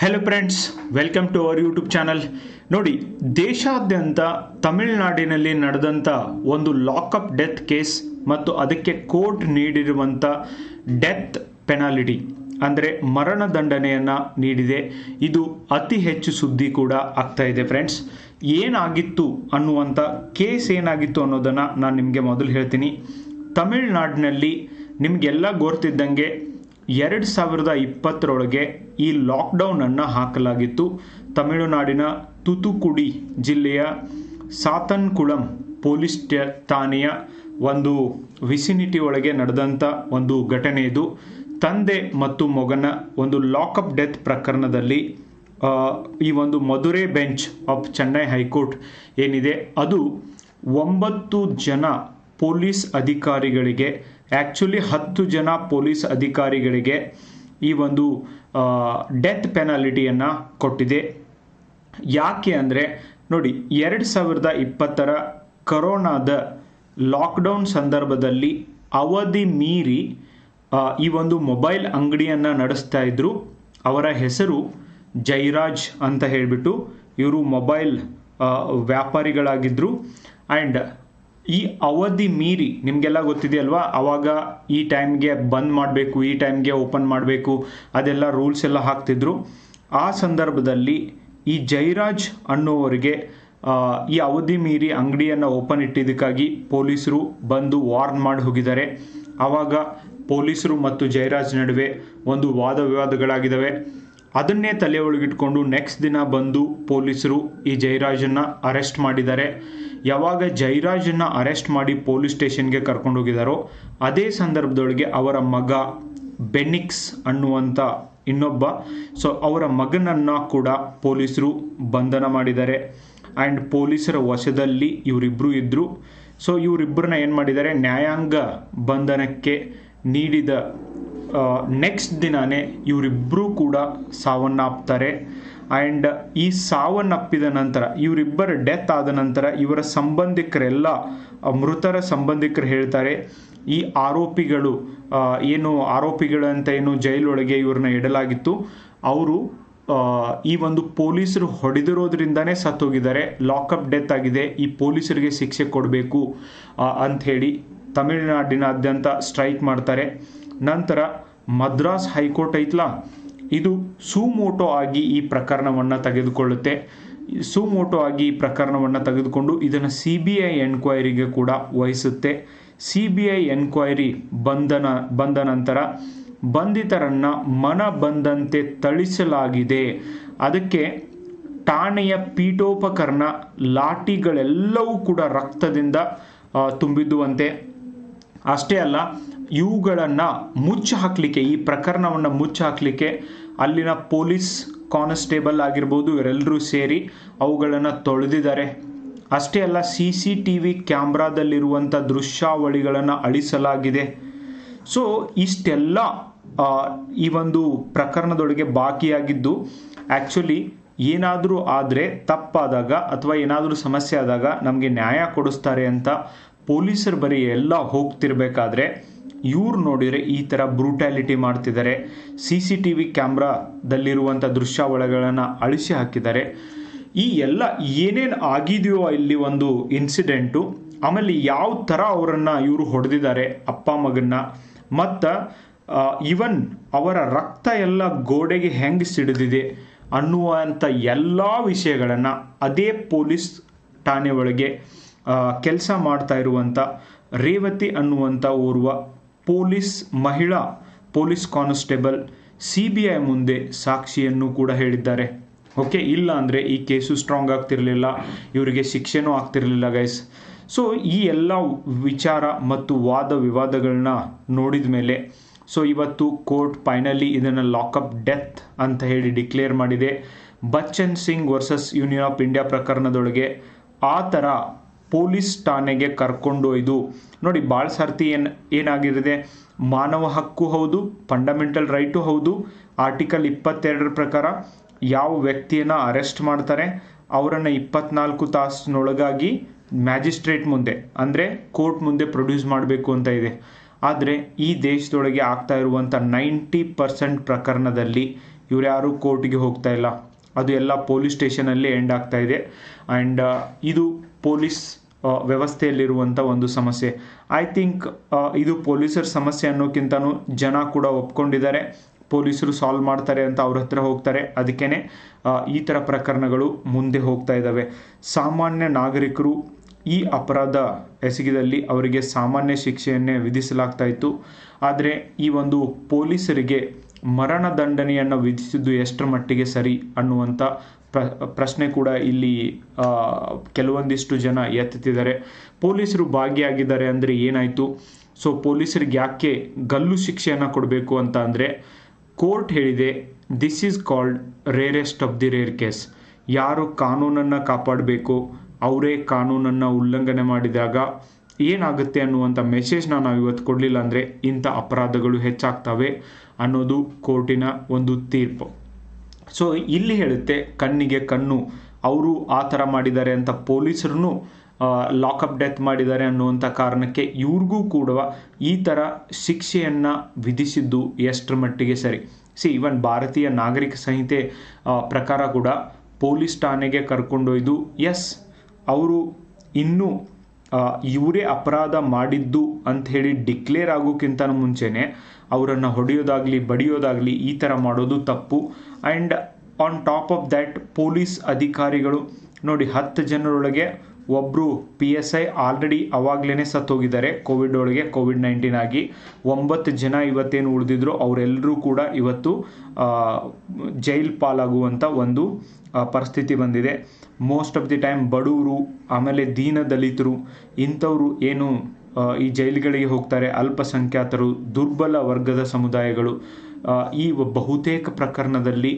Hello friends, welcome to our YouTube channel. ನೋಡಿ, ದೇಶಾದ್ಯಂತ ತಮಿಳುನಾಡಿನಲ್ಲಿ ನಡೆದಂಥ ಒಂದು ಲಾಕಪ್ ಡೆತ್ ಕೇಸ್ ಮತ್ತು ಅದಕ್ಕೆ ಕೋರ್ಟ್ ನೀಡಿರುವಂಥ ಡೆತ್ ಪೆನಾಲಿಟಿ ಅಂದರೆ ಮರಣದಂಡನೆಯನ್ನು ನೀಡಿದೆ. ಇದು ಅತಿ ಹೆಚ್ಚು ಸುದ್ದಿ ಕೂಡ ಆಗ್ತಾ ಇದೆ. ಫ್ರೆಂಡ್ಸ್, ಏನಾಗಿತ್ತು ಅನ್ನುವಂಥ ಕೇಸ್ ಏನಾಗಿತ್ತು ಅನ್ನೋದನ್ನು ನಾನು ನಿಮಗೆ ಮೊದಲು ಹೇಳ್ತೀನಿ. ತಮಿಳುನಾಡಿನಲ್ಲಿ ನಿಮಗೆಲ್ಲ ಗೊತ್ತಿದ್ದಂಗೆ 2020 ಈ ಲಾಕ್ಡೌನನ್ನು ಹಾಕಲಾಗಿತ್ತು. ತಮಿಳುನಾಡಿನ ತುತುಕುಡಿ ಜಿಲ್ಲೆಯ ಸಾತನ್ಕುಳಂ ಪೊಲೀಸ್ ಠಾಣೆಯ ಒಂದು ವಿಸಿನಿಟಿ ಒಳಗೆ ನಡೆದಂಥ ಒಂದು ಘಟನೆ ಇದು. ತಂದೆ ಮತ್ತು ಮಗನ ಒಂದು ಲಾಕಪ್ ಡೆತ್ ಪ್ರಕರಣದಲ್ಲಿ ಈ ಒಂದು Madurai bench of Chennai high court ಏನಿದೆ ಅದು 9 ಜನ ಪೊಲೀಸ್ ಅಧಿಕಾರಿಗಳಿಗೆ, ಆ್ಯಕ್ಚುಲಿ 10 ಜನ ಪೊಲೀಸ್ ಅಧಿಕಾರಿಗಳಿಗೆ ಈ ಒಂದು ಡೆತ್ ಪೆನಾಲಿಟಿಯನ್ನು ಕೊಟ್ಟಿದೆ. ಯಾಕೆ ಅಂದರೆ ನೋಡಿ, 2020 ಕರೋನಾದ ಲಾಕ್ಡೌನ್ ಸಂದರ್ಭದಲ್ಲಿ ಅವಧಿ ಮೀರಿ ಈ ಒಂದು ಮೊಬೈಲ್ ಅಂಗಡಿಯನ್ನು ನಡೆಸ್ತಾ ಇದ್ದರು. ಅವರ ಹೆಸರು ಜೈರಾಜ್ ಅಂತ ಹೇಳಿಬಿಟ್ಟು ಇವರು ಮೊಬೈಲ್ ವ್ಯಾಪಾರಿಗಳಾಗಿದ್ದರು. ಆ್ಯಂಡ್ ಈ ಅವಧಿ ಮೀರಿ ನಿಮಗೆಲ್ಲ ಗೊತ್ತಿದೆಯಲ್ವಾ, ಆವಾಗ ಈ ಟೈಮ್ಗೆ ಬಂದ್ ಮಾಡಬೇಕು, ಈ ಟೈಮ್ಗೆ ಓಪನ್ ಮಾಡಬೇಕು, ಅದೆಲ್ಲ ರೂಲ್ಸ್ ಎಲ್ಲ ಹಾಕ್ತಿದ್ರು. ಆ ಸಂದರ್ಭದಲ್ಲಿ ಈ ಜೈರಾಜ್ ಅನ್ನೋವರಿಗೆ ಈ ಅವಧಿ ಮೀರಿ ಅಂಗಡಿಯನ್ನು ಓಪನ್ ಇಟ್ಟಿದ್ದಕ್ಕಾಗಿ ಪೊಲೀಸರು ಬಂದು ವಾರ್ನ್ ಮಾಡಿ ಹೋಗಿದ್ದಾರೆ. ಆವಾಗ ಪೊಲೀಸರು ಮತ್ತು ಜೈರಾಜ್ ನಡುವೆ ಒಂದು ವಾದ ವಿವಾದಗಳಾಗಿದ್ದಾವೆ. ಅದನ್ನೇ ತಲೆ ಒಳಗಿಟ್ಕೊಂಡು ನೆಕ್ಸ್ಟ್ ದಿನ ಬಂದು ಪೊಲೀಸರು ಈ ಜೈರಾಜನ್ನು ಅರೆಸ್ಟ್ ಮಾಡಿದ್ದಾರೆ. ಯಾವಾಗ ಜೈರಾಜನ್ನು ಅರೆಸ್ಟ್ ಮಾಡಿ ಪೊಲೀಸ್ ಸ್ಟೇಷನ್ಗೆ ಕರ್ಕೊಂಡು ಹೋಗಿದ್ದಾರೋ ಅದೇ ಸಂದರ್ಭದೊಳಗೆ ಅವರ ಮಗ ಬೆನಿಕ್ಸ್ ಅನ್ನುವಂಥ ಇನ್ನೊಬ್ಬ, ಅವರ ಮಗನನ್ನು ಕೂಡ ಪೊಲೀಸರು ಬಂಧನ ಮಾಡಿದ್ದಾರೆ. ಆ್ಯಂಡ್ ಪೊಲೀಸರ ವಶದಲ್ಲಿ ಇವರಿಬ್ಬರು ಇದ್ದರು. ಇವರಿಬ್ಬರನ್ನ ಏನು ಮಾಡಿದ್ದಾರೆ, ನ್ಯಾಯಾಂಗ ಬಂಧನಕ್ಕೆ ನೀಡಿದ ನೆಕ್ಸ್ಟ್ ದಿನಾನೇ ಇವರಿಬ್ಬರೂ ಕೂಡ ಸಾವನ್ನಪ್ತಾರೆ. ಆ್ಯಂಡ್ ಈ ಸಾವನ್ನಪ್ಪಿದ ನಂತರ, ಇವರಿಬ್ಬರ ಡೆತ್ ಆದ ನಂತರ ಇವರ ಸಂಬಂಧಿಕರೆಲ್ಲ, ಮೃತರ ಸಂಬಂಧಿಕರು ಹೇಳ್ತಾರೆ, ಈ ಆರೋಪಿಗಳು ಆರೋಪಿಗಳಂತ ಏನು ಜೈಲೊಳಗೆ ಇವ್ರನ್ನ ಇಡಲಾಗಿತ್ತು, ಅವರು ಈ ಒಂದು ಪೊಲೀಸರು ಹೊಡೆದಿರೋದ್ರಿಂದನೇ ಸತ್ತೋಗಿದ್ದಾರೆ, ಲಾಕಪ್ ಡೆತ್ ಆಗಿದೆ, ಈ ಪೊಲೀಸರಿಗೆ ಶಿಕ್ಷೆ ಕೊಡಬೇಕು ಅಂಥೇಳಿ ತಮಿಳುನಾಡಿನಾದ್ಯಂತ ಸ್ಟ್ರೈಕ್ ಮಾಡ್ತಾರೆ. ನಂತರ ಮದ್ರಾಸ್ ಹೈಕೋರ್ಟ್ ಐತ್ಲಾ, ಇದು ಸುಮೋಟೋ ಆಗಿ ಈ ಪ್ರಕರಣವನ್ನು ತೆಗೆದುಕೊಳ್ಳುತ್ತೆ. ಸುಮೋಟೋ ಆಗಿ ಈ ಪ್ರಕರಣವನ್ನು ತೆಗೆದುಕೊಂಡು ಇದನ್ನು CBI ಎನ್ಕ್ವೈರಿಗೆ ಕೂಡ ವಹಿಸುತ್ತೆ. CBI ಎನ್ಕ್ವೈರಿ ಬಂದ ನಂತರ ಬಂಧಿತರನ್ನು ಮನ ಬಂದಂತೆ ಥಳಿಸಲಾಗಿದೆ. ಅದಕ್ಕೆ ಠಾಣೆಯ ಪೀಠೋಪಕರಣ, ಲಾಠಿಗಳೆಲ್ಲವೂ ಕೂಡ ರಕ್ತದಿಂದ ತುಂಬಿದ್ದುವಂತೆ. ಅಷ್ಟೇ ಅಲ್ಲ, ಇವುಗಳನ್ನು ಮುಚ್ಚಿ ಹಾಕಲಿಕ್ಕೆ, ಈ ಪ್ರಕರಣವನ್ನು ಮುಚ್ಚಿ ಹಾಕಲಿಕ್ಕೆ ಅಲ್ಲಿನ ಪೊಲೀಸ್ ಕಾನ್ಸ್ಟೇಬಲ್ ಆಗಿರ್ಬೋದು, ಇವರೆಲ್ಲರೂ ಸೇರಿ ಅವುಗಳನ್ನು ತೊಳೆದಿದ್ದಾರೆ. ಅಷ್ಟೇ ಅಲ್ಲ, CCTV ಕ್ಯಾಮ್ರಾದಲ್ಲಿರುವಂಥ ದೃಶ್ಯಾವಳಿಗಳನ್ನು ಅಳಿಸಲಾಗಿದೆ. ಇಷ್ಟೆಲ್ಲ ಈ ಒಂದು ಪ್ರಕರಣದೊಳಗೆ ಬಾಕಿಯಾಗಿದ್ದು, ಆ್ಯಕ್ಚುಲಿ ಏನಾದರೂ ಆದರೆ, ತಪ್ಪಾದಾಗ ಅಥವಾ ಏನಾದರೂ ಸಮಸ್ಯೆ ಆದಾಗ ನಮಗೆ ನ್ಯಾಯ ಕೊಡಿಸ್ತಾರೆ ಅಂತ ಪೊಲೀಸರು ಬರೀ ಎಲ್ಲ ಹೋಗ್ತಿರ್ಬೇಕಾದ್ರೆ ಇವ್ರು ನೋಡಿದರೆ ಈ ಥರ ಬ್ರೂಟ್ಯಾಲಿಟಿ ಮಾಡ್ತಿದ್ದಾರೆ. CCTV ಕ್ಯಾಮ್ರಾದಲ್ಲಿರುವಂಥ ದೃಶ್ಯಾವಳಿಗಳನ್ನು ಅಳಿಸಿ ಹಾಕಿದ್ದಾರೆ. ಈ ಎಲ್ಲ ಏನೇನು ಆಗಿದೆಯೋ ಇಲ್ಲಿ ಒಂದು ಇನ್ಸಿಡೆಂಟು, ಆಮೇಲೆ ಯಾವ ಥರ ಅವರನ್ನು ಇವರು ಹೊಡೆದಿದ್ದಾರೆ ಅಪ್ಪ ಮಗನ್ನ, ಮತ್ತು ಇವನ್ ಅವರ ರಕ್ತ ಎಲ್ಲ ಗೋಡೆಗೆ ಹೆಂಗೆ ಸಿಡಿದಿದೆ ಅನ್ನುವಂಥ ಎಲ್ಲ ವಿಷಯಗಳನ್ನು ಅದೇ ಪೊಲೀಸ್ ಠಾಣೆ ಒಳಗೆ ಕೆಲಸ ಮಾಡ್ತಾ ಇರುವಂಥ ರೇವತಿ ಅನ್ನುವಂಥ ಓರ್ವ ಮಹಿಳಾ ಪೊಲೀಸ್ ಕಾನ್ಸ್ಟೇಬಲ್ CBI ಮುಂದೆ ಸಾಕ್ಷಿಯನ್ನು ಕೂಡ ಹೇಳಿದ್ದಾರೆ. ಓಕೆ, ಇಲ್ಲ ಅಂದರೆ ಈ ಕೇಸು ಸ್ಟ್ರಾಂಗ್ ಆಗ್ತಿರಲಿಲ್ಲ, ಇವರಿಗೆ ಶಿಕ್ಷೆನೂ ಆಗ್ತಿರಲಿಲ್ಲ ಗೈಸ್. ಈ ಎಲ್ಲ ವಿಚಾರ ಮತ್ತು ವಾದ ವಿವಾದಗಳನ್ನ ನೋಡಿದ ಮೇಲೆ ಇವತ್ತು ಕೋರ್ಟ್ ಫೈನಲಿ ಇದನ್ನು ಲಾಕಪ್ ಡೆತ್ ಅಂತ ಹೇಳಿ ಡಿಕ್ಲೇರ್ ಮಾಡಿದೆ. Bachan Singh versus Union of India ಪ್ರಕರಣದೊಳಗೆ ಆ ಥರ ಪೊಲೀಸ್ ಠಾಣೆಗೆ ಕರ್ಕೊಂಡೊಯ್ದು ನೋಡಿ, ಭಾಳ ಸರ್ತಿ ಏನಾಗಿರುತ್ತೆ, ಮಾನವ ಹಕ್ಕು ಹೌದು, ಫಂಡಮೆಂಟಲ್ ರೈಟು ಹೌದು. ಆರ್ಟಿಕಲ್ 22 ಪ್ರಕಾರ ಯಾವ ವ್ಯಕ್ತಿಯನ್ನು ಅರೆಸ್ಟ್ ಮಾಡ್ತಾರೆ ಅವರನ್ನು 24 ತಾಸಿನೊಳಗಾಗಿ ಮ್ಯಾಜಿಸ್ಟ್ರೇಟ್ ಮುಂದೆ ಅಂದರೆ ಕೋರ್ಟ್ ಮುಂದೆ ಪ್ರೊಡ್ಯೂಸ್ ಮಾಡಬೇಕು ಅಂತ ಇದೆ. ಆದರೆ ಈ ದೇಶದೊಳಗೆ ಆಗ್ತಾ ಇರುವಂಥ 90% ಪ್ರಕರಣದಲ್ಲಿ ಇವ್ರು ಯಾರು ಕೋರ್ಟ್ಗೆ ಹೋಗ್ತಾ ಇಲ್ಲ, ಅದು ಎಲ್ಲ ಪೊಲೀಸ್ ಸ್ಟೇಷನಲ್ಲಿ ಎಂಡ್ ಆಗ್ತಾ ಇದೆ. ಆ್ಯಂಡ್ ಇದು ಪೊಲೀಸ್ ವ್ಯವಸ್ಥೆಯಲ್ಲಿರುವಂಥ ಒಂದು ಸಮಸ್ಯೆ. ಐ ಥಿಂಕ್ ಇದು ಪೊಲೀಸರ ಸಮಸ್ಯೆ ಅನ್ನೋಕ್ಕಿಂತನೂ ಜನ ಕೂಡ ಒಪ್ಕೊಂಡಿದ್ದಾರೆ, ಪೊಲೀಸರು ಸಾಲ್ವ್ ಮಾಡ್ತಾರೆ ಅಂತ ಅವ್ರ ಹತ್ರ ಹೋಗ್ತಾರೆ. ಅದಕ್ಕೇ ಈ ಥರ ಪ್ರಕರಣಗಳು ಮುಂದೆ ಹೋಗ್ತಾ ಇದ್ದಾವೆ. ಸಾಮಾನ್ಯ ನಾಗರಿಕರು ಈ ಅಪರಾಧ ಎಸಗಿದಲ್ಲಿ ಅವರಿಗೆ ಸಾಮಾನ್ಯ ಶಿಕ್ಷೆಯನ್ನೇ ವಿಧಿಸಲಾಗ್ತಾ ಇತ್ತು. ಆದರೆ ಈ ಒಂದು ಪೊಲೀಸರಿಗೆ ಮರಣದಂಡನೆಯನ್ನು ವಿಧಿಸಿದ್ದು ಎಷ್ಟರ ಮಟ್ಟಿಗೆ ಸರಿ ಅನ್ನುವಂಥ ಪ್ರಶ್ನೆ ಕೂಡ ಇಲ್ಲಿ ಕೆಲವೊಂದಿಷ್ಟು ಜನ ಎತ್ತುತ್ತಿದ್ದಾರೆ. ಪೊಲೀಸರು ಭಾಗಿಯಾಗಿದ್ದಾರೆ ಅಂದರೆ ಏನಾಯಿತು? ಸೊ ಪೊಲೀಸರಿಗೆ ಯಾಕೆ ಗಲ್ಲು ಶಿಕ್ಷೆಯನ್ನು ಕೊಡಬೇಕು ಅಂತ ಅಂದರೆ, ಕೋರ್ಟ್ ಹೇಳಿದೆ, this is called rarest of the rare case. ಯಾರು ಕಾನೂನನ್ನು ಕಾಪಾಡಬೇಕು ಅವರೇ ಕಾನೂನನ್ನು ಉಲ್ಲಂಘನೆ ಮಾಡಿದಾಗ ಏನಾಗುತ್ತೆ ಅನ್ನುವಂಥ ಮೆಸೇಜ್ನ ನಾವು ಇವತ್ತು ಕೊಡಲಿಲ್ಲ ಅಂದರೆ ಇಂಥ ಅಪರಾಧಗಳು ಹೆಚ್ಚಾಗ್ತವೆ ಅನ್ನೋದು ಕೋರ್ಟಿನ ಒಂದು ತೀರ್ಪು. ಸೊ ಇಲ್ಲಿ ಹೇಳುತ್ತೆ, ಕಣ್ಣಿಗೆ ಕಣ್ಣು, ಅವರು ಆ ಥರ ಮಾಡಿದ್ದಾರೆ ಅಂತ ಪೊಲೀಸರನ್ನು ಲಾಕಪ್ ಡೆತ್ ಮಾಡಿದ್ದಾರೆ ಅನ್ನುವಂಥ ಕಾರಣಕ್ಕೆ ಇವ್ರಿಗೂ ಕೂಡ ಈ ಥರ ಶಿಕ್ಷೆಯನ್ನು ವಿಧಿಸಿದ್ದು ಎಷ್ಟರ ಮಟ್ಟಿಗೆ ಸರಿ? ಇವನ್ ಭಾರತೀಯ ನಾಗರಿಕ ಸಂಹಿತೆ ಪ್ರಕಾರ ಕೂಡ ಪೊಲೀಸ್ ಠಾಣೆಗೆ ಕರ್ಕೊಂಡೊಯ್ದು ಎಸ್ ಅವರು ಇನ್ನೂ ಇವರೇ ಅಪರಾಧ ಮಾಡಿದ್ದು ಅಂಥೇಳಿ ಡಿಕ್ಲೇರ್ ಆಗೋಕ್ಕಿಂತ ಮುಂಚೆನೇ ಅವರನ್ನು ಹೊಡೆಯೋದಾಗಲಿ ಬಡಿಯೋದಾಗಲಿ ಈ ಥರ ಮಾಡೋದು ತಪ್ಪು. And on top of that police ಅಧಿಕಾರಿಗಳು ನೋಡಿ, 10 ಜನರೊಳಗೆ ಒಬ್ಬರು PSI ಆಲ್ರೆಡಿ ಅವಾಗಲೇ ಸತ್ತೋಗಿದ್ದಾರೆ ಕೋವಿಡ್-19 ಆಗಿ. 9 ಜನ ಇವತ್ತೇನು ಉಳಿದಿದ್ರು ಅವರೆಲ್ಲರೂ ಕೂಡ ಇವತ್ತು ಜೈಲ್ ಪಾಲಾಗುವಂಥ ಒಂದು ಪರಿಸ್ಥಿತಿ ಬಂದಿದೆ. ಮೋಸ್ಟ್ ಆಫ್ ದಿ ಟೈಮ್ ಬಡವರು, ಆಮೇಲೆ ದೀನ ದಲಿತರು, ಇಂಥವರು ಏನು ಈ ಜೈಲುಗಳಿಗೆ ಹೋಗ್ತಾರೆ, ಅಲ್ಪಸಂಖ್ಯಾತರು, ದುರ್ಬಲ ವರ್ಗದ ಸಮುದಾಯಗಳು, ಈ ಬಹುತೇಕ ಪ್ರಕರಣದಲ್ಲಿ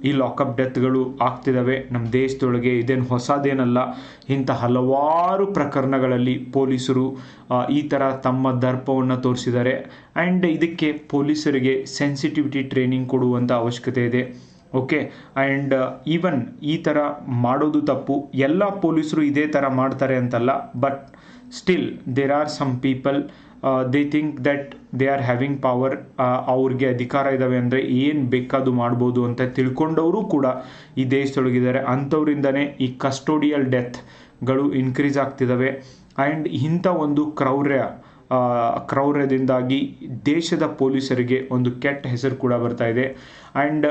ಈ ಲಾಕಪ್ ಡೆತ್ಗಳು ಆಗ್ತಿದ್ದಾವೆ ನಮ್ಮ ದೇಶದೊಳಗೆ. ಇದೇನು ಹೊಸದೇನಲ್ಲ. ಇಂಥ ಹಲವಾರು ಪ್ರಕರಣಗಳಲ್ಲಿ ಪೊಲೀಸರು ಈ ಥರ ತಮ್ಮ ದರ್ಪವನ್ನು ತೋರಿಸಿದ್ದಾರೆ. ಆ್ಯಂಡ್ ಇದಕ್ಕೆ ಪೊಲೀಸರಿಗೆ ಸೆನ್ಸಿಟಿವಿಟಿ ಟ್ರೈನಿಂಗ್ ಕೊಡುವಂಥ ಅವಶ್ಯಕತೆ ಇದೆ. ಓಕೆ, ಆ್ಯಂಡ್ ಈವನ್ ಈ ಥರ ಮಾಡೋದು ತಪ್ಪು. ಎಲ್ಲ ಪೊಲೀಸರು ಇದೇ ಥರ ಮಾಡ್ತಾರೆ ಅಂತಲ್ಲ, but still there are some people they think that they are having power. ಅವ್ರಿಗೆ ಅಧಿಕಾರ ಇದ್ದಾವೆ ಅಂದರೆ ಏನು ಬೇಕಾದು ಮಾಡ್ಬೋದು ಅಂತ ತಿಳ್ಕೊಂಡವರು ಕೂಡ ಈ ದೇಶದೊಳಗಿದ್ದಾರೆ. ಅಂಥವರಿಂದನೇ ಈ ಕಸ್ಟೋಡಿಯಲ್ ಡೆತ್ಗಳು ಇನ್ಕ್ರೀಸ್ ಆಗ್ತಿದ್ದಾವೆ. ಆ್ಯಂಡ್ ಇಂಥ ಒಂದು ಕ್ರೌರ್ಯದಿಂದಾಗಿ ದೇಶದ ಪೊಲೀಸರಿಗೆ ಒಂದು ಕೆಟ್ಟ ಹೆಸರು ಕೂಡ ಬರ್ತಾ ಇದೆ. ಆ್ಯಂಡ್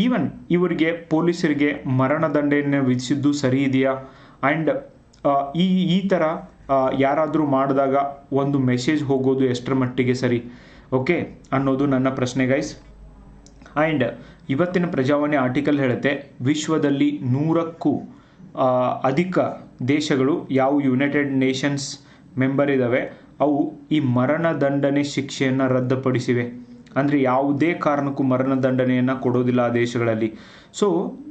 ಈವನ್ ಇವರಿಗೆ ಪೊಲೀಸರಿಗೆ ಮರಣದಂಡನೆಯನ್ನು ವಿಧಿಸಿದ್ದು ಸರಿ ಇದೆಯಾ? ಆ್ಯಂಡ್ ಈ ಥರ ಯಾರಾದರೂ ಮಾಡಿದಾಗ ಒಂದು ಮೆಸೇಜ್ ಹೋಗೋದು ಎಷ್ಟರ ಮಟ್ಟಿಗೆ ಸರಿ ಓಕೆ ಅನ್ನೋದು ನನ್ನ ಪ್ರಶ್ನೆ ಗೈಸ್. ಆ್ಯಂಡ್ ಇವತ್ತಿನ ಪ್ರಜಾವಾಣಿ ಆರ್ಟಿಕಲ್ ಹೇಳುತ್ತೆ, ವಿಶ್ವದಲ್ಲಿ 100ಕ್ಕೂ ಅಧಿಕ ದೇಶಗಳು ಯಾವ ಯುನೈಟೆಡ್ ನೇಷನ್ಸ್ ಮೆಂಬರ್ ಇದ್ದಾವೆ ಅವು ಈ ಮರಣದಂಡನೆ ಶಿಕ್ಷೆಯನ್ನು ರದ್ದುಪಡಿಸಿವೆ. ಅಂದರೆ ಯಾವುದೇ ಕಾರಣಕ್ಕೂ ಮರಣದಂಡನೆಯನ್ನು ಕೊಡೋದಿಲ್ಲ ಆ ದೇಶಗಳಲ್ಲಿ. ಸೊ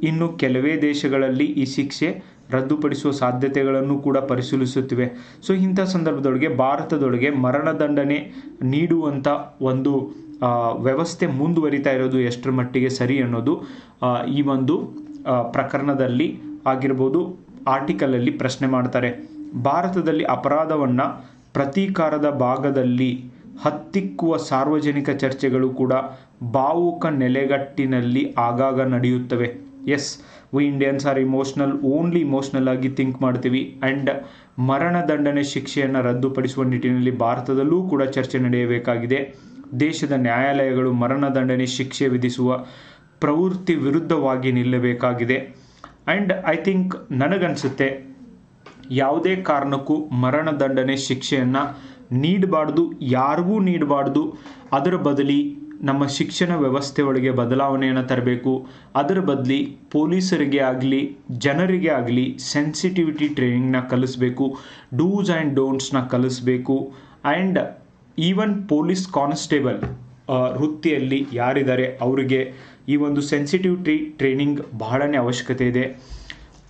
ಇನ್ನು ಕೆಲವೇ ದೇಶಗಳಲ್ಲಿ ಈ ಶಿಕ್ಷೆ ರದ್ದುಪಡಿಸುವ ಸಾಧ್ಯತೆಗಳನ್ನು ಕೂಡ ಪರಿಶೀಲಿಸುತ್ತಿವೆ. ಸೊ ಇಂಥ ಸಂದರ್ಭದೊಳಗೆ ಭಾರತದೊಳಗೆ ಮರಣದಂಡನೆ ನೀಡುವಂಥ ಒಂದು ವ್ಯವಸ್ಥೆ ಮುಂದುವರಿತಾ ಇರೋದು ಎಷ್ಟರ ಮಟ್ಟಿಗೆ ಸರಿ ಅನ್ನೋದು ಈ ಒಂದು ಪ್ರಕರಣದಲ್ಲಿ ಆಗಿರ್ಬೋದು, ಆರ್ಟಿಕಲಲ್ಲಿ ಪ್ರಶ್ನೆ ಮಾಡ್ತಾರೆ. ಭಾರತದಲ್ಲಿ ಅಪರಾಧವನ್ನು ಪ್ರತೀಕಾರದ ಭಾಗದಲ್ಲಿ ಹತ್ತಿಕ್ಕುವ ಸಾರ್ವಜನಿಕ ಚರ್ಚೆಗಳು ಕೂಡ ಭಾವುಕ ನೆಲೆಗಟ್ಟಿನಲ್ಲಿ ಆಗಾಗ ನಡೆಯುತ್ತವೆ. Yes, we Indians are only emotional ಆಗಿ ಥಿಂಕ್ ಮಾಡ್ತೀವಿ. ಆ್ಯಂಡ್ ಮರಣದಂಡನೆ ಶಿಕ್ಷೆಯನ್ನು ರದ್ದುಪಡಿಸುವ ನಿಟ್ಟಿನಲ್ಲಿ ಭಾರತದಲ್ಲೂ ಕೂಡ ಚರ್ಚೆ ನಡೆಯಬೇಕಾಗಿದೆ. ದೇಶದ ನ್ಯಾಯಾಲಯಗಳು ಮರಣದಂಡನೆ ಶಿಕ್ಷೆ ವಿಧಿಸುವ ಪ್ರವೃತ್ತಿ ವಿರುದ್ಧವಾಗಿ ನಿಲ್ಲಬೇಕಾಗಿದೆ. ಆ್ಯಂಡ್ ಐ ಥಿಂಕ್ ನನಗನ್ಸುತ್ತೆ ಯಾವುದೇ ಕಾರಣಕ್ಕೂ ಮರಣದಂಡನೆ ಶಿಕ್ಷೆಯನ್ನು ನೀಡಬಾರ್ದು, ಯಾರಿಗೂ ನೀಡಬಾರ್ದು. ಅದರ ಬದಲಿ ನಮ್ಮ ಶಿಕ್ಷಣ ವ್ಯವಸ್ಥೆ ಒಳಗೆ ಬದಲಾವಣೆಯನ್ನು ತರಬೇಕು. ಅದರ ಬದಲಿ ಪೊಲೀಸರಿಗೆ ಆಗಲಿ ಜನರಿಗೆ ಆಗಲಿ ಸೆನ್ಸಿಟಿವಿಟಿ ಟ್ರೈನಿಂಗ್ನ ಕಲಿಸ್ಬೇಕು, ಡೂಸ್ ಆ್ಯಂಡ್ ಡೋಂಟ್ಸ್ನ ಕಲಿಸ್ಬೇಕು. ಆ್ಯಂಡ್ ಈವನ್ ಪೊಲೀಸ್ ಕಾನ್ಸ್ಟೇಬಲ್ ವೃತ್ತಿಯಲ್ಲಿ ಯಾರಿದ್ದಾರೆ ಅವರಿಗೆ ಈ ಒಂದು ಸೆನ್ಸಿಟಿವಿಟಿ ಟ್ರೈನಿಂಗ್ ಬಹಳನೇ ಅವಶ್ಯಕತೆ ಇದೆ.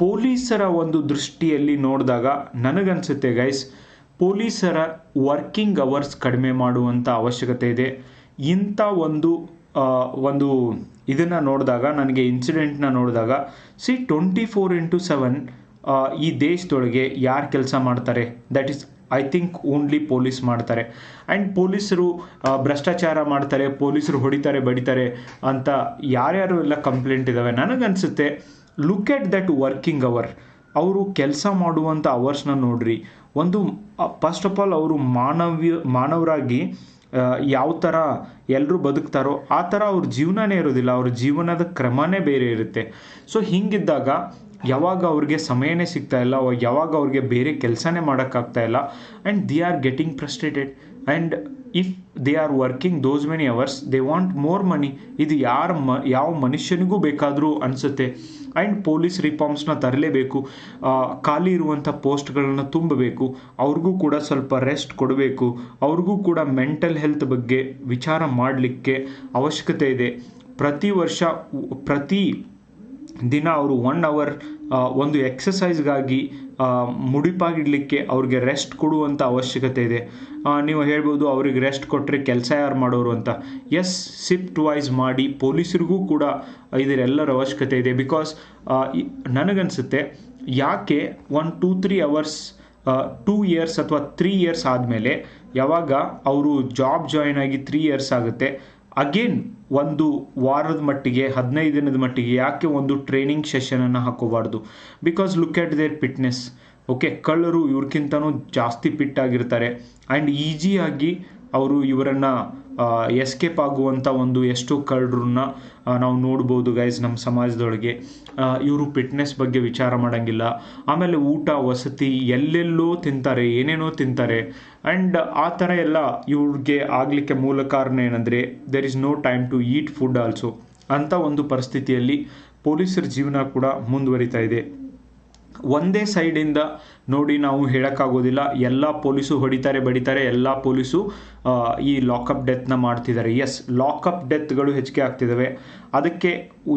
ಪೊಲೀಸರ ಒಂದು ದೃಷ್ಟಿಯಲ್ಲಿ ನೋಡಿದಾಗ ನನಗನ್ಸುತ್ತೆ ಗೈಸ್, ಪೊಲೀಸರ ವರ್ಕಿಂಗ್ ಅವರ್ಸ್ ಕಡಿಮೆ ಮಾಡುವಂಥ ಅವಶ್ಯಕತೆ ಇದೆ. ಇಂಥ ಒಂದು ಇದನ್ನು ನೋಡಿದಾಗ, ನನಗೆ ಇನ್ಸಿಡೆಂಟ್ನ ನೋಡಿದಾಗ 24/7 ಈ ದೇಶದೊಳಗೆ ಯಾರು ಕೆಲಸ ಮಾಡ್ತಾರೆ? That is I think only police ಮಾಡ್ತಾರೆ. ಆ್ಯಂಡ್ ಪೊಲೀಸರು ಭ್ರಷ್ಟಾಚಾರ ಮಾಡ್ತಾರೆ, ಪೊಲೀಸರು ಹೊಡಿತಾರೆ ಬಡಿತಾರೆ ಅಂತ ಯಾರ್ಯಾರು ಎಲ್ಲ ಕಂಪ್ಲೇಂಟ್ ಇದ್ದಾವೆ. ನನಗನ್ಸುತ್ತೆ look at that working hour, ಅವರು ಕೆಲಸ ಮಾಡುವಂಥ ಅವರ್ಸ್ನ ನೋಡ್ರಿ. ಒಂದು ಫಸ್ಟ್ ಆಫ್ ಆಲ್ ಅವರು ಮಾನವರಾಗಿ ಯಾವ ಥರ ಎಲ್ಲರೂ ಬದುಕ್ತಾರೋ ಆ ಥರ ಅವ್ರ ಜೀವನನೇ ಇರೋದಿಲ್ಲ, ಅವ್ರ ಜೀವನದ ಕ್ರಮನೇ ಬೇರೆ ಇರುತ್ತೆ. ಸೊ ಹೀಗಿದ್ದಾಗ ಯಾವಾಗ ಅವ್ರಿಗೆ ಸಮಯನೇ ಸಿಗ್ತಾ ಇಲ್ಲ, ಯಾವಾಗ ಅವ್ರಿಗೆ ಬೇರೆ ಕೆಲಸನೇ ಮಾಡೋಕ್ಕಾಗ್ತಾ ಇಲ್ಲ, and they are getting frustrated. And if they are working those many hours they want more money. ಇದು ಯಾವ ಮನುಷ್ಯನಿಗೂ ಬೇಕಾದರೂ ಅನಿಸುತ್ತೆ. ಆ್ಯಂಡ್ ಪೊಲೀಸ್ ರಿಫಾರ್ಮ್ಸ್ನ ತರಲೇಬೇಕು, ಖಾಲಿ ಇರುವಂಥ ಪೋಸ್ಟ್ಗಳನ್ನು ತುಂಬಬೇಕು, ಅವ್ರಿಗೂ ಕೂಡ ಸ್ವಲ್ಪ ರೆಸ್ಟ್ ಕೊಡಬೇಕು, ಅವ್ರಿಗೂ ಕೂಡ ಮೆಂಟಲ್ ಹೆಲ್ತ್ ಬಗ್ಗೆ ವಿಚಾರ ಮಾಡಲಿಕ್ಕೆ ಅವಶ್ಯಕತೆ ಇದೆ. ಪ್ರತಿ ವರ್ಷ ಪ್ರತಿ ದಿನ ಅವರು 1 hour ಒಂದು ಎಕ್ಸಸೈಸ್ಗಾಗಿ ಮುಡಿಪಾಗಿಡಲಿಕ್ಕೆ ಅವ್ರಿಗೆ ರೆಸ್ಟ್ ಕೊಡುವಂಥ ಅವಶ್ಯಕತೆ ಇದೆ. ನೀವು ಹೇಳ್ಬೋದು ಅವ್ರಿಗೆ ರೆಸ್ಟ್ ಕೊಟ್ಟರೆ ಕೆಲಸ ಯಾರು ಮಾಡೋರು ಅಂತ. ಎಸ್, ಶಿಫ್ಟ್ ವೈಸ್ ಮಾಡಿ, ಪೊಲೀಸರಿಗೂ ಕೂಡ ಇದರೆಲ್ಲರ ಅವಶ್ಯಕತೆ ಇದೆ. ಬಿಕಾಸ್ ನನಗನ್ಸುತ್ತೆ ಯಾಕೆ 1, 2, 3 hours 2 years ಅಥವಾ 3 years ಆದಮೇಲೆ ಯಾವಾಗ ಅವರು ಜಾಬ್ ಜಾಯಿನ್ ಆಗಿ 3 years ಆಗುತ್ತೆ, ಅಗೇನ್ ಒಂದು ವಾರದ ಮಟ್ಟಿಗೆ 15 ದಿನದ ಮಟ್ಟಿಗೆ ಯಾಕೆ ಒಂದು ಟ್ರೈನಿಂಗ್ ಸೆಷನನ್ನು ಹಾಕೋಬಾರ್ದು? Because look at their fitness. Okay, ಕಳ್ಳರು ಇವ್ರಿಗಿಂತನೂ ಜಾಸ್ತಿ ಫಿಟ್ ಆಗಿರ್ತಾರೆ ಆ್ಯಂಡ್ ಈಸಿಯಾಗಿ ಅವರು ಇವರನ್ನು ಎಸ್ಕೇಪ್ ಆಗುವಂಥ ಒಂದು ಎಷ್ಟೋ ಕಳ್ಳರನ್ನ ನಾವು ನೋಡ್ಬೋದು ಗೈಸ್ ನಮ್ಮ ಸಮಾಜದೊಳಗೆ. ಇವರು ಫಿಟ್ನೆಸ್ ಬಗ್ಗೆ ವಿಚಾರ ಮಾಡೋಂಗಿಲ್ಲ. ಆಮೇಲೆ ಊಟ ವಸತಿ ಎಲ್ಲೆಲ್ಲೋ ತಿಂತಾರೆ, ಏನೇನೋ ತಿಂತಾರೆ. ಆ್ಯಂಡ್ ಆ ಥರ ಎಲ್ಲ ಇವ್ರಿಗೆ ಆಗಲಿಕ್ಕೆ ಮೂಲ ಕಾರಣ ಏನಂದರೆ there is no time to eat food also. ಅಂಥ ಒಂದು ಪರಿಸ್ಥಿತಿಯಲ್ಲಿ ಪೊಲೀಸರ ಜೀವನ ಕೂಡ ಮುಂದುವರಿತಾ ಇದೆ. ಒಂದೇ ಸೈಡಿಂದ ನೋಡಿ ನಾವು ಹೇಳೋಕ್ಕಾಗೋದಿಲ್ಲ ಎಲ್ಲ ಪೊಲೀಸು ಹೊಡಿತಾರೆ ಬಡಿತಾರೆ, ಎಲ್ಲ ಪೊಲೀಸು ಈ ಲಾಕಪ್ ಡೆತ್ನ ಮಾಡ್ತಿದ್ದಾರೆ. ಎಸ್, ಲಾಕಪ್ ಡೆತ್ಗಳು ಹೆಚ್ಚಿಗೆ ಆಗ್ತಿದ್ದಾವೆ. ಅದಕ್ಕೆ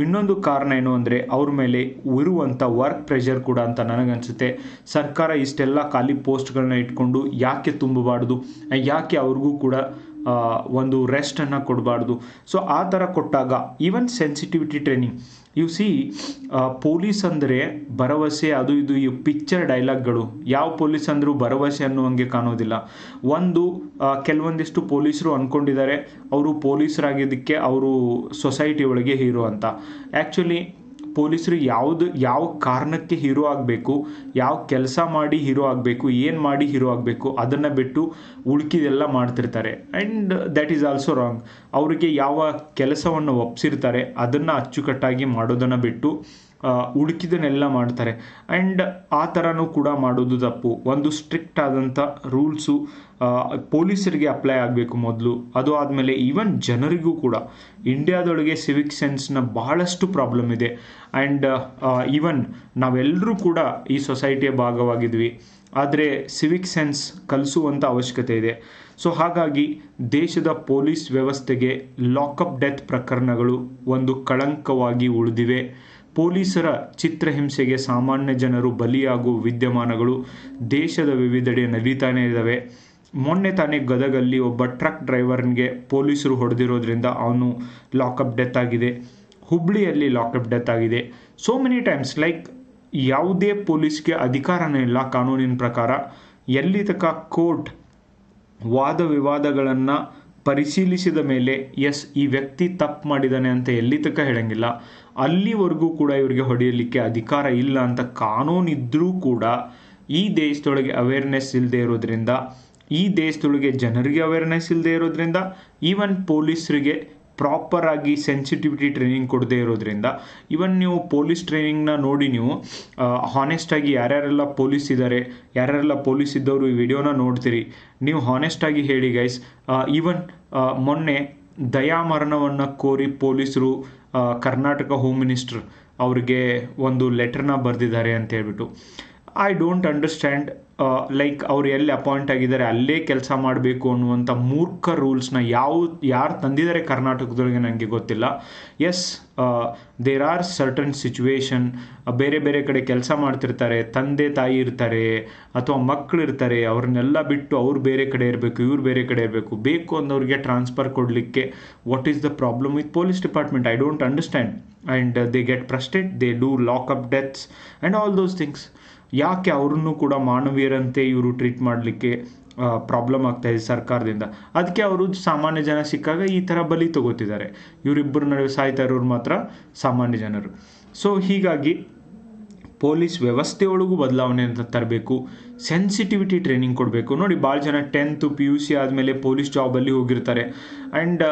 ಇನ್ನೊಂದು ಕಾರಣ ಏನು ಅಂದರೆ ಅವ್ರ ಮೇಲೆ ಇರುವಂಥ ವರ್ಕ್ ಪ್ರೆಷರ್ ಕೂಡ ಅಂತ ನನಗನ್ಸುತ್ತೆ. ಸರ್ಕಾರ ಇಷ್ಟೆಲ್ಲ ಖಾಲಿ ಪೋಸ್ಟ್ಗಳನ್ನ ಇಟ್ಕೊಂಡು ಯಾಕೆ ತುಂಬಬಾರ್ದು, ಯಾಕೆ ಅವ್ರಿಗೂ ಕೂಡ ಒಂದು ರೆಸ್ಟನ್ನು ಕೊಡಬಾರ್ದು? ಸೊ ಆ ಥರ ಕೊಟ್ಟಾಗ even sensitivity training, U C police ಅಂದರೆ ಭರವಸೆ, ಅದು ಇದು ಈ ಪಿಕ್ಚರ್ ಡೈಲಾಗ್ಗಳು. ಯಾವ ಪೊಲೀಸ್ ಅಂದರೂ ಭರವಸೆ ಅನ್ನುವಂಗೆ ಕಾಣೋದಿಲ್ಲ. ಕೆಲವೊಂದಿಷ್ಟು ಪೊಲೀಸರು ಅಂದ್ಕೊಂಡಿದ್ದಾರೆ ಅವರು ಪೊಲೀಸರಾಗಿದ್ದಕ್ಕೆ ಅವರು ಸೊಸೈಟಿ ಒಳಗೆ ಹೀರೋ ಅಂತ. ಆ್ಯಕ್ಚುಲಿ ಪೊಲೀಸರು ಯಾವ ಕಾರಣಕ್ಕೆ ಹೀರೋ ಆಗಬೇಕು, ಯಾವ ಕೆಲಸ ಮಾಡಿ ಹೀರೋ ಆಗಬೇಕು, ಏನು ಮಾಡಿ ಹೀರೋ ಆಗಬೇಕು ಅದನ್ನು ಬಿಟ್ಟು ಉಳ್ಕಿದೆಲ್ಲ ಮಾಡ್ತಿರ್ತಾರೆ. And that is also wrong. ಅವರಿಗೆ ಯಾವ ಕೆಲಸವನ್ನು ಒಪ್ಪಿಸಿರ್ತಾರೆ ಅದನ್ನು ಅಚ್ಚುಕಟ್ಟಾಗಿ ಮಾಡೋದನ್ನು ಬಿಟ್ಟು ಉಳ್ಕಿದನ್ನೆಲ್ಲ ಮಾಡ್ತಾರೆ. ಆ್ಯಂಡ್ ಆ ಥರನೂ ಕೂಡ ಮಾಡೋದು ತಪ್ಪು. ಒಂದು ಸ್ಟ್ರಿಕ್ಟ್ ಆದಂಥ ರೂಲ್ಸು ಪೊಲೀಸರಿಗೆ ಅಪ್ಲೈ ಆಗಬೇಕು ಮೊದಲು. ಅದು ಆದಮೇಲೆ ಈವನ್ ಜನರಿಗೂ ಕೂಡ ಇಂಡಿಯಾದೊಳಗೆ ಸಿವಿಕ್ ಸೆನ್ಸ್ನ ಬಹಳಷ್ಟು ಪ್ರಾಬ್ಲಮ್ ಇದೆ. ಆ್ಯಂಡ್ ಈವನ್ ನಾವೆಲ್ಲರೂ ಕೂಡ ಈ ಸೊಸೈಟಿಯ ಭಾಗವಾಗಿದ್ವಿ, ಆದರೆ ಸಿವಿಕ್ ಸೆನ್ಸ್ ಕಲಿಸುವಂಥ ಅವಶ್ಯಕತೆ ಇದೆ. ಸೊ ಹಾಗಾಗಿ ದೇಶದ ಪೊಲೀಸ್ ವ್ಯವಸ್ಥೆಗೆ ಲಾಕಪ್ ಡೆತ್ ಪ್ರಕರಣಗಳು ಒಂದು ಕಳಂಕವಾಗಿ ಉಳಿದಿವೆ. ಪೊಲೀಸರ ಚಿತ್ರಹಿಂಸೆಗೆ ಸಾಮಾನ್ಯ ಜನರು ಬಲಿಯಾಗುವ ವಿದ್ಯಮಾನಗಳು ದೇಶದ ವಿವಿಧೆಡೆ ನಡೀತಾನೆ ಇದ್ದಾವೆ. ಮೊನ್ನೆ ತಾನೇ ಗದಗಲ್ಲಿ ಒಬ್ಬ ಟ್ರಕ್ ಡ್ರೈವರ್ನಿಗೆ ಪೊಲೀಸರು ಹೊಡೆದಿರೋದ್ರಿಂದ ಅವನು ಲಾಕಪ್ ಡೆತ್ ಆಗಿದೆ. ಹುಬ್ಳಿಯಲ್ಲಿ ಲಾಕಪ್ ಡೆತ್ ಆಗಿದೆ. ಸೋ ಮೆನಿ ಟೈಮ್ಸ್ ಲೈಕ್ ಯಾವುದೇ ಪೊಲೀಸ್ಗೆ ಅಧಿಕಾರನೇ ಇಲ್ಲ ಕಾನೂನಿನ ಪ್ರಕಾರ. ಎಲ್ಲಿ ತನಕ ಕೋರ್ಟ್ ವಾದ ವಿವಾದಗಳನ್ನು ಪರಿಶೀಲಿಸಿದ ಮೇಲೆ ಎಸ್ ಈ ವ್ಯಕ್ತಿ ತಪ್ಪು ಮಾಡಿದ್ದಾನೆ ಅಂತ ಎಲ್ಲಿ ತನಕ ಹೇಳಂಗಿಲ್ಲ, ಅಲ್ಲಿವರೆಗೂ ಕೂಡ ಇವರಿಗೆ ಹೊಡೆಯಲಿಕ್ಕೆ ಅಧಿಕಾರ ಇಲ್ಲ ಅಂತ ಕಾನೂನಿದ್ರೂ ಕೂಡ ಈ ದೇಶದೊಳಗೆ ಅವೇರ್ನೆಸ್ ಇಲ್ಲದೆ ಇರೋದ್ರಿಂದ, ಈ ದೇಶದೊಳಗೆ ಜನರಿಗೆ ಅವೇರ್ನೆಸ್ ಇಲ್ಲದೆ ಇರೋದ್ರಿಂದ, ಈವನ್ ಪೊಲೀಸರಿಗೆ ಪ್ರಾಪರಾಗಿ ಸೆನ್ಸಿಟಿವಿಟಿ ಟ್ರೈನಿಂಗ್ ಕೊಡದೇ ಇರೋದ್ರಿಂದ, ಈವನ್ ನೀವು ಪೊಲೀಸ್ ಟ್ರೈನಿಂಗ್ನ ನೋಡಿ ನೀವು ಹಾನೆಸ್ಟಾಗಿ ಯಾರ್ಯಾರೆಲ್ಲ ಪೊಲೀಸ್ ಇದ್ದಾರೆ, ಯಾರ್ಯಾರೆಲ್ಲ ಪೊಲೀಸ್ ಇದ್ದವರು ಈ ವಿಡಿಯೋನ ನೋಡ್ತೀರಿ, ನೀವು ಹಾನೆಸ್ಟಾಗಿ ಹೇಳಿ ಗೈಸ್. ಈವನ್ ಮೊನ್ನೆ ದಯಾಮರಣವನ್ನು ಕೋರಿ ಪೊಲೀಸರು ಕರ್ನಾಟಕ ಹೋಮ್ ಮಿನಿಸ್ಟರ್ ಅವ್ರಿಗೆ ಒಂದು ಲೆಟರ್ನ ಬರೆದಿದ್ದಾರೆ ಅಂತ ಹೇಳ್ಬಿಟ್ಟು. I don't understand. ಲೈಕ್ ಅವ್ರು ಎಲ್ಲಿ ಅಪಾಯಿಂಟ್ ಆಗಿದ್ದಾರೆ ಅಲ್ಲೇ ಕೆಲಸ ಮಾಡಬೇಕು ಅನ್ನುವಂಥ ಮೂರ್ಖ ರೂಲ್ಸ್ನ ಯಾರು ತಂದಿದ್ದಾರೆ ಕರ್ನಾಟಕದೊಳಗೆ ನನಗೆ ಗೊತ್ತಿಲ್ಲ. Yes, there are certain situation, ಬೇರೆ ಬೇರೆ ಕಡೆ ಕೆಲಸ ಮಾಡ್ತಿರ್ತಾರೆ, ತಂದೆ ತಾಯಿ ಇರ್ತಾರೆ ಅಥವಾ ಮಕ್ಕಳು ಇರ್ತಾರೆ, ಅವ್ರನ್ನೆಲ್ಲ ಬಿಟ್ಟು ಅವ್ರು ಬೇರೆ ಕಡೆ ಇರಬೇಕು, ಇವ್ರು ಬೇರೆ ಕಡೆ ಇರಬೇಕು, ಬೇಕು ಅಂದವ್ರಿಗೆ ಟ್ರಾನ್ಸ್ಫರ್ ಕೊಡಲಿಕ್ಕೆ. What is the problem with police department? I don't understand. And they get frustrate, they do lock up deaths and all those things. ಯಾಕೆ ಅವ್ರನ್ನೂ ಕೂಡ ಮಾನವೀಯರಂತೆ ಇವರು ಟ್ರೀಟ್ ಮಾಡಲಿಕ್ಕೆ ಪ್ರಾಬ್ಲಮ್ ಆಗ್ತಾ ಇದೆ ಸರ್ಕಾರದಿಂದ. ಅದಕ್ಕೆ ಅವರು ಸಾಮಾನ್ಯ ಜನ ಸಿಕ್ಕಾಗ ಈ ಥರ ಬಲಿ ತಗೋತಿದ್ದಾರೆ. ಇವರಿಬ್ಬರ ನಡುವೆ ಸಾಯ್ತಾ ಇರೋರು ಮಾತ್ರ ಸಾಮಾನ್ಯ ಜನರು. ಸೊ ಹೀಗಾಗಿ ಪೊಲೀಸ್ ವ್ಯವಸ್ಥೆಯೊಳಗೂ ಬದಲಾವಣೆ ಅಂತ ತರಬೇಕು. ಸೆನ್ಸಿಟಿವಿಟಿ ಟ್ರೈನಿಂಗ್ ಕೊಡಬೇಕು. ನೋಡಿ, ಭಾಳ ಜನ 10th PUC ಆದಮೇಲೆ ಪೊಲೀಸ್ ಜಾಬಲ್ಲಿ ಹೋಗಿರ್ತಾರೆ. And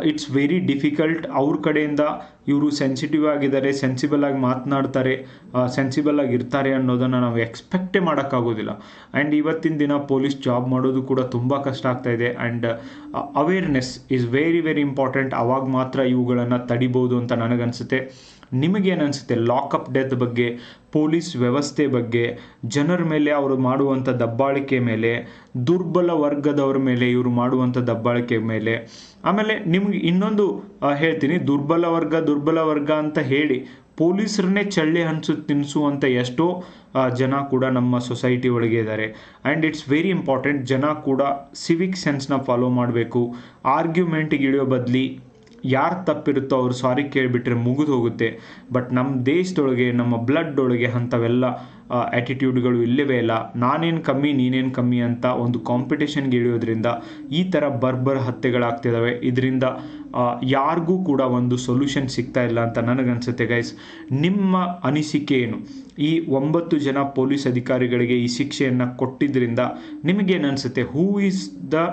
it's very difficult. ಅವ್ರ ಕಡೆಯಿಂದ ಇವರು ಸೆನ್ಸಿಟಿವ್ ಆಗಿದ್ದಾರೆ, ಸೆನ್ಸಿಬಲ್ ಆಗಿ ಮಾತನಾಡ್ತಾರೆ, ಸೆನ್ಸಿಬಲ್ ಆಗಿ ಇರ್ತಾರೆ ಅನ್ನೋದನ್ನು ನಾವು ಎಕ್ಸ್ಪೆಕ್ಟೇ ಮಾಡೋಕ್ಕಾಗೋದಿಲ್ಲ. ಆ್ಯಂಡ್ ಇವತ್ತಿನ ದಿನ ಪೊಲೀಸ್ ಜಾಬ್ ಮಾಡೋದು ಕೂಡ ತುಂಬ ಕಷ್ಟ ಆಗ್ತಾ ಇದೆ. And awareness is very very important. ಅವಾಗ ಮಾತ್ರ ಇವುಗಳನ್ನು ತಡಿಬೋದು ಅಂತ ನನಗನ್ಸುತ್ತೆ. ನಿಮಗೇನನ್ಸುತ್ತೆ ಲಾಕಪ್ ಡೆತ್ ಬಗ್ಗೆ, ಪೊಲೀಸ್ ವ್ಯವಸ್ಥೆ ಬಗ್ಗೆ, ಜನರ ಮೇಲೆ ಅವರು ಮಾಡುವಂಥ ದಬ್ಬಾಳಿಕೆ ಮೇಲೆ, ದುರ್ಬಲ ವರ್ಗದವ್ರ ಮೇಲೆ ಇವರು ಮಾಡುವಂಥ ದಬ್ಬಾಳಿಕೆ ಮೇಲೆ? ಆಮೇಲೆ ನಿಮ್ಗೆ ಇನ್ನೊಂದು ಹೇಳ್ತೀನಿ, ದುರ್ಬಲ ವರ್ಗ ಅಂತ ಹೇಳಿ ಪೊಲೀಸರನ್ನೇ ಚಳ್ಳೆ ತಿನ್ನಿಸುವಂಥ ಎಷ್ಟೋ ಜನ ಕೂಡ ನಮ್ಮ ಸೊಸೈಟಿ ಒಳಗೆ ಇದ್ದಾರೆ. And it's very important. ಜನ ಕೂಡ ಸಿವಿಕ್ ಸೆನ್ಸ್ನ ಫಾಲೋ ಮಾಡಬೇಕು. ಆರ್ಗ್ಯುಮೆಂಟಿಗೆ ಇಳಿಯೋ ಬದಲಿ ಯಾರು ತಪ್ಪಿರುತ್ತೋ ಅವ್ರು ಸಾರಿ ಕೇಳಿಬಿಟ್ರೆ ಮುಗಿದು ಹೋಗುತ್ತೆ. ಬಟ್ ನಮ್ಮ ದೇಶದೊಳಗೆ, ನಮ್ಮ ಬ್ಲಡ್ ಒಳಗೆ ಅಂಥವೆಲ್ಲ ಆ್ಯಟಿಟ್ಯೂಡ್ಗಳು ಇಲ್ಲವೇ ಇಲ್ಲ. ನಾನೇನು ಕಮ್ಮಿ ನೀನೇನು ಕಮ್ಮಿ ಅಂತ ಒಂದು ಕಾಂಪಿಟೇಷನ್ಗೆ ಇಳಿಯೋದ್ರಿಂದ ಈ ಥರ ಬರ್ಬರ್ ಹತ್ಯೆಗಳಾಗ್ತಿದ್ದಾವೆ. ಇದರಿಂದ ಯಾರಿಗೂ ಕೂಡ ಒಂದು ಸೊಲ್ಯೂಷನ್ ಸಿಗ್ತಾ ಇಲ್ಲ ಅಂತ ನನಗನ್ಸುತ್ತೆ. ಗೈಸ್, ನಿಮ್ಮ ಅನಿಸಿಕೆ ಏನು? ಈ 9 ಜನ ಪೊಲೀಸ್ ಅಧಿಕಾರಿಗಳಿಗೆ ಈ ಶಿಕ್ಷೆಯನ್ನು ಕೊಟ್ಟಿದ್ದರಿಂದ ನಿಮಗೇನು ಅನಿಸುತ್ತೆ? Who is the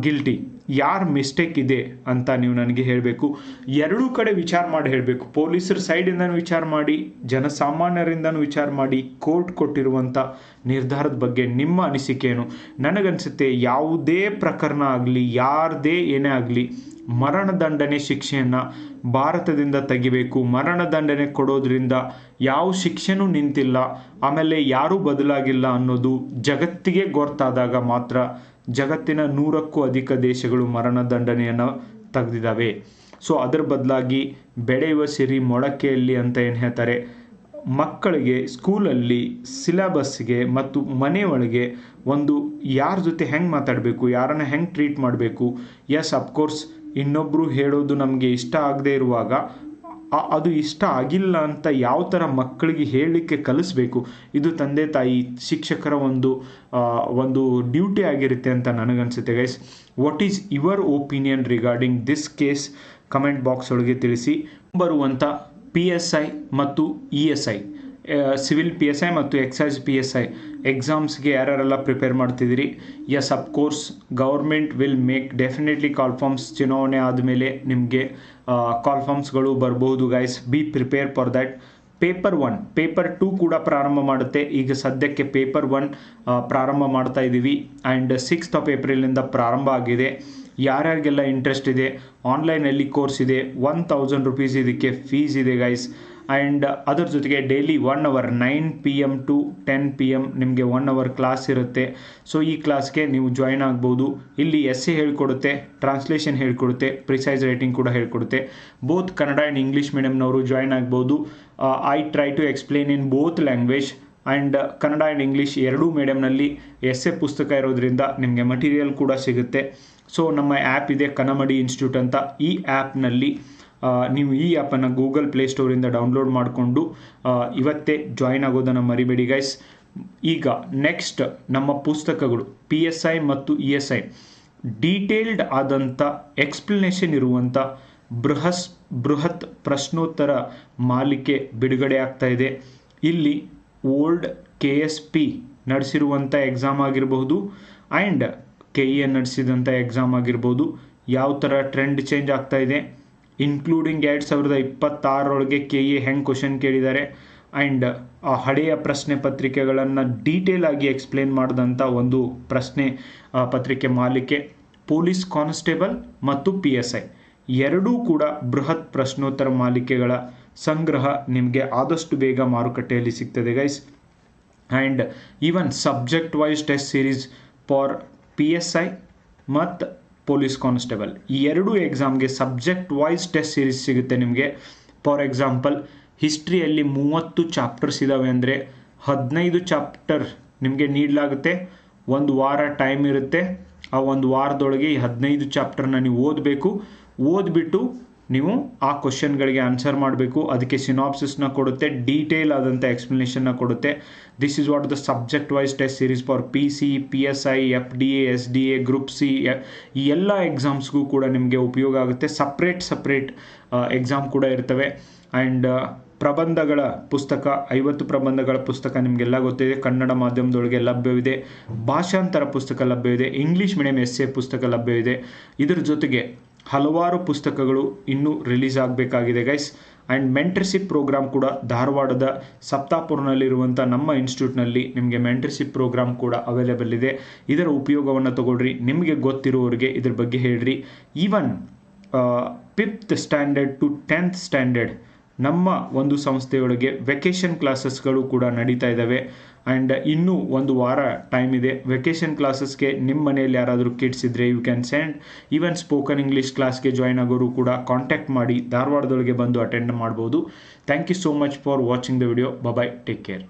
guilty? ಯಾರ ಮಿಸ್ಟೇಕ್ ಇದೆ ಅಂತ ನೀವು ನನಗೆ ಹೇಳಬೇಕು. ಎರಡೂ ಕಡೆ ವಿಚಾರ ಮಾಡಿ ಹೇಳಬೇಕು. ಪೊಲೀಸರ ಸೈಡಿಂದನೂ ವಿಚಾರ ಮಾಡಿ, ಜನಸಾಮಾನ್ಯರಿಂದನೂ ವಿಚಾರ ಮಾಡಿ, ಕೋರ್ಟ್ ಕೊಟ್ಟಿರುವಂಥ ನಿರ್ಧಾರದ ಬಗ್ಗೆ ನಿಮ್ಮ ಅನಿಸಿಕೆ ಏನು? ನನಗನ್ಸುತ್ತೆ ಯಾವುದೇ ಪ್ರಕರಣ ಆಗಲಿ, ಯಾರದೇ ಏನೇ ಆಗಲಿ, ಮರಣದಂಡನೆ ಶಿಕ್ಷೆಯನ್ನು ಭಾರತದಿಂದ ತೆಗಿಬೇಕು. ಮರಣದಂಡನೆ ಕೊಡೋದ್ರಿಂದ ಯಾವ ಶಿಕ್ಷೆನೂ ನಿಂತಿಲ್ಲ, ಆಮೇಲೆ ಯಾರೂ ಬದಲಾಗಿಲ್ಲ ಅನ್ನೋದು ಜಗತ್ತಿಗೆ ಗೊತ್ತಾದಾಗ ಮಾತ್ರ ಜಗತ್ತಿನ 100ಕ್ಕೂ ಅಧಿಕ ದೇಶಗಳು ಮರಣದಂಡನೆಯನ್ನು ತೆಗೆದಿದ್ದಾವೆ. ಸೊ ಅದರ ಬದಲಾಗಿ ಬೆಳೆಯುವ ಸಿರಿ ಮೊಳಕೆಯಲ್ಲಿ ಅಂತ ಏನು ಹೇಳ್ತಾರೆ, ಮಕ್ಕಳಿಗೆ ಸ್ಕೂಲಲ್ಲಿ ಸಿಲೆಬಸ್ಗೆ ಮತ್ತು ಮನೆಯೊಳಗೆ ಒಂದು ಯಾರ ಜೊತೆ ಹೆಂಗೆ ಮಾತಾಡಬೇಕು, ಯಾರನ್ನು ಹೆಂಗೆ ಟ್ರೀಟ್ ಮಾಡಬೇಕು. ಎಸ್, ಅಫ್ಕೋರ್ಸ್ ಇನ್ನೊಬ್ಬರು ಹೇಳೋದು ನಮಗೆ ಇಷ್ಟ ಆಗದೆ ಇರುವಾಗ ಅದು ಇಷ್ಟ ಆಗಿಲ್ಲ ಅಂತ ಯಾವ ಥರ ಮಕ್ಕಳಿಗೆ ಹೇಳಲಿಕ್ಕೆ ಕಲಿಸ್ಬೇಕು, ಇದು ತಂದೆ ತಾಯಿ ಶಿಕ್ಷಕರ ಒಂದು ಡ್ಯೂಟಿ ಆಗಿರುತ್ತೆ ಅಂತ ನನಗನ್ಸುತ್ತೆ. Guys, what is your opinion regarding this case? Comment box ಒಳಗೆ ತಿಳಿಸಿ. ಬರುವಂಥ PSI ಮತ್ತು ESI, ಸಿವಿಲ್ PSI ಮತ್ತು ಎಕ್ಸೈಸ್ PSI ಎಕ್ಸಾಮ್ಸ್ಗೆ ಯಾರ್ಯಾರೆಲ್ಲ ಪ್ರಿಪೇರ್ ಮಾಡ್ತಿದ್ದೀರಿ? Yes, of course government will make definitely call forms. ಚುನಾವಣೆ ಆದಮೇಲೆ ನಿಮಗೆ ಕಾಲ್ ಫಾರ್ಮ್ಸ್ಗಳು ಬರ್ಬೋದು. Guys, be prepare for that. Paper 1, paper 2 ಕೂಡ ಪ್ರಾರಂಭ ಮಾಡುತ್ತೆ. ಈಗ ಸದ್ಯಕ್ಕೆ ಪೇಪರ್ 1 ಪ್ರಾರಂಭ ಮಾಡ್ತಾ ಇದ್ದೀವಿ. ಆ್ಯಂಡ್ 6th ಏಪ್ರಿಲಿಂದ ಪ್ರಾರಂಭ ಆಗಿದೆ. ಯಾರ್ಯಾರಿಗೆಲ್ಲ ಇಂಟ್ರೆಸ್ಟ್ ಇದೆ, ಆನ್ಲೈನಲ್ಲಿ ಕೋರ್ಸ್ ಇದೆ. 1000 ರೂಪೀಸ್ ಇದಕ್ಕೆ ಫೀಸ್ ಇದೆ ಗೈಸ್. ಆ್ಯಂಡ್ ಅದರ ಜೊತೆಗೆ daily 1 hour 9 PM to 10 PM ನಿಮಗೆ 1 hour ಕ್ಲಾಸ್ ಇರುತ್ತೆ. ಸೊ ಈ ಕ್ಲಾಸ್ಗೆ ನೀವು ಜಾಯ್ನ್ ಆಗ್ಬೋದು. ಇಲ್ಲಿ essay ಹೇಳ್ಕೊಡುತ್ತೆ, ಟ್ರಾನ್ಸ್ಲೇಷನ್ ಹೇಳ್ಕೊಡುತ್ತೆ, ಪ್ರಿಸೈಸ್ ರೈಟಿಂಗ್ ಕೂಡ ಹೇಳ್ಕೊಡುತ್ತೆ. ಬೋತ್ ಕನ್ನಡ ಆ್ಯಂಡ್ ಇಂಗ್ಲೀಷ್ ಮೀಡಿಯಮ್ನವರು ಜಾಯ್ನ್ ಆಗ್ಬೋದು. I try to explain in both language. And Kannada and English ಎರಡೂ ಮೀಡಿಯಮ್ನಲ್ಲಿ essay ಪುಸ್ತಕ ಇರೋದ್ರಿಂದ ನಿಮಗೆ ಮಟೀರಿಯಲ್ ಕೂಡ ಸಿಗುತ್ತೆ. ಸೊ ನಮ್ಮ ಆ್ಯಪ್ ಇದೆ ಕನ್ನಮಡಿ ಇನ್ಸ್ಟಿಟ್ಯೂಟ್ ಅಂತ. ಈ ಆ್ಯಪ್ನಲ್ಲಿ ನೀವು ಈ ಆ್ಯಪನ್ನು ಗೂಗಲ್ ಪ್ಲೇಸ್ಟೋರಿಂದ ಡೌನ್ಲೋಡ್ ಮಾಡಿಕೊಂಡು ಇವತ್ತೇ ಜಾಯ್ನ್ ಆಗೋದನ್ನು ಮರಿಬೇಡಿ ಗೈಸ್. ಈಗ ನೆಕ್ಸ್ಟ್ ನಮ್ಮ ಪುಸ್ತಕಗಳು PSI ಮತ್ತು ESI ಡೀಟೇಲ್ಡ್ ಆದಂಥ ಎಕ್ಸ್ಪ್ಲನೇಷನ್ ಇರುವಂಥ ಬೃಹತ್ ಪ್ರಶ್ನೋತ್ತರ ಮಾಲಿಕೆ ಬಿಡುಗಡೆ ಆಗ್ತಾ ಇದೆ. ಇಲ್ಲಿ ಓಲ್ಡ್ KSP ನಡೆಸಿರುವಂಥ ಎಕ್ಸಾಮ್ ಆಗಿರಬಹುದು ಆ್ಯಂಡ್ KE ನಡೆಸಿದಂಥ ಎಕ್ಸಾಮ್ ಆಗಿರ್ಬೋದು, ಯಾವ ಥರ ಟ್ರೆಂಡ್ ಚೇಂಜ್ ಆಗ್ತಾ ಇದೆ, ಇನ್ಕ್ಲೂಡಿಂಗ್ 2026 KE ಹೆಂಗೆ ಕ್ವಶನ್ ಕೇಳಿದ್ದಾರೆ, ಆ್ಯಂಡ್ ಹಳೆಯ ಪ್ರಶ್ನೆ ಪತ್ರಿಕೆಗಳನ್ನು ಡೀಟೇಲ್ ಆಗಿ ಎಕ್ಸ್ಪ್ಲೇನ್ ಮಾಡಿದಂಥ ಒಂದು ಪ್ರಶ್ನೆ ಪತ್ರಿಕೆ ಮಾಲಿಕೆ. ಪೊಲೀಸ್ ಕಾನ್ಸ್ಟೇಬಲ್ ಮತ್ತು PSI ಎರಡೂ ಕೂಡ ಬೃಹತ್ ಪ್ರಶ್ನೋತ್ತರ ಮಾಲಿಕೆಗಳ ಸಂಗ್ರಹ ನಿಮಗೆ ಆದಷ್ಟು ಬೇಗ ಮಾರುಕಟ್ಟೆಯಲ್ಲಿ ಸಿಗ್ತದೆ guys. And even subject wise test series for PSI ಮತ್ತು ಪೊಲೀಸ್ ಕಾನ್ಸ್ಟೇಬಲ್ ಈ ಎರಡೂ ಎಕ್ಸಾಮ್ಗೆ ಸಬ್ಜೆಕ್ಟ್ ವೈಸ್ ಟೆಸ್ಟ್ ಸೀರೀಸ್ ಸಿಗುತ್ತೆ ನಿಮಗೆ. ಫಾರ್ ಎಕ್ಸಾಂಪಲ್ ಹಿಸ್ಟ್ರಿಯಲ್ಲಿ 30 ಚಾಪ್ಟರ್ಸ್ ಇದ್ದಾವೆ ಅಂದರೆ 15 ಚಾಪ್ಟರ್ ನಿಮಗೆ ನೀಡಲಾಗುತ್ತೆ. 1 ವಾರ ಟೈಮ್ ಇರುತ್ತೆ. ಆ 1 ವಾರದೊಳಗೆ ಈ 15 ಚಾಪ್ಟರ್ನ ನೀವು ಓದಬೇಕು. ಓದ್ಬಿಟ್ಟು ನೀವು ಆ ಕ್ವಶನ್ಗಳಿಗೆ ಆನ್ಸರ್ ಮಾಡಬೇಕು. ಅದಕ್ಕೆ ಸಿನಾಪ್ಸಿಸ್ನ ಕೊಡುತ್ತೆ, ಡೀಟೇಲ್ ಆದಂಥ ಎಕ್ಸ್ಪ್ಲನೇಷನ್ನ ಕೊಡುತ್ತೆ. This is what the subject wise test series for PC, PSI, FDA, SDA, group C, ಈ ಎಲ್ಲ ಎಕ್ಸಾಮ್ಸ್ಗೂ ಕೂಡ ನಿಮಗೆ ಉಪಯೋಗ ಆಗುತ್ತೆ. ಸಪ್ರೇಟ್ ಎಕ್ಸಾಮ್ ಕೂಡ ಇರ್ತವೆ. ಆ್ಯಂಡ್ ಪ್ರಬಂಧಗಳ ಪುಸ್ತಕ 50 ಪ್ರಬಂಧಗಳ ಪುಸ್ತಕ ನಿಮಗೆಲ್ಲ ಗೊತ್ತಿದೆ, ಕನ್ನಡ ಮಾಧ್ಯಮದೊಳಗೆ ಲಭ್ಯವಿದೆ. ಭಾಷಾಂತರ ಪುಸ್ತಕ ಲಭ್ಯವಿದೆ, ಇಂಗ್ಲೀಷ್ ಮೀಡಿಯಂ ಎಸ್ಸೆ ಪುಸ್ತಕ ಲಭ್ಯವಿದೆ. ಇದರ ಜೊತೆಗೆ ಹಲವಾರು ಪುಸ್ತಕಗಳು ಇನ್ನೂ ರಿಲೀಸ್ ಆಗಬೇಕಾಗಿದೆ ಗೈಸ್. ಆ್ಯಂಡ್ ಮೆಂಟರ್ಶಿಪ್ ಪ್ರೋಗ್ರಾಮ್ ಕೂಡ ಧಾರವಾಡದ ಸಪ್ತಾಪುರ್ನಲ್ಲಿರುವಂಥ ನಮ್ಮ ಇನ್ಸ್ಟಿಟ್ಯೂಟ್ನಲ್ಲಿ ನಿಮಗೆ ಮೆಂಟರ್ಶಿಪ್ ಪ್ರೋಗ್ರಾಮ್ ಕೂಡ ಅವೈಲೇಬಲ್ ಇದೆ. ಇದರ ಉಪಯೋಗವನ್ನು ತಗೊಳ್ರಿ, ನಿಮಗೆ ಗೊತ್ತಿರುವವರಿಗೆ ಇದ್ರ ಬಗ್ಗೆ ಹೇಳ್ರಿ. Even 5th standard to 10th standard ನಮ್ಮ ಒಂದು ಸಂಸ್ಥೆಯೊಳಗೆ ವೆಕೇಷನ್ ಕ್ಲಾಸಸ್ಗಳು ಕೂಡ ನಡೀತಾ ಇದ್ದಾವೆ. ಆ್ಯಂಡ್ ಇನ್ನೂ ಒಂದು ವಾರ ಟೈಮ್ ಇದೆ. ವೆಕೇಷನ್ ಕ್ಲಾಸಸ್ಗೆ ನಿಮ್ಮ ಮನೆಯಲ್ಲಿ ಯಾರಾದರೂ ಕಿಡ್ಸ್ ಇದ್ದರೆ you can send. Even spoken English ಕ್ಲಾಸ್ಗೆ ಜಾಯ್ನ್ ಆಗೋರು ಕೂಡ ಕಾಂಟ್ಯಾಕ್ಟ್ ಮಾಡಿ ಧಾರವಾಡದೊಳಗೆ ಬಂದು ಅಟೆಂಡ್ ಮಾಡ್ಬೋದು. Thank you so much for watching the video. Bye, take care.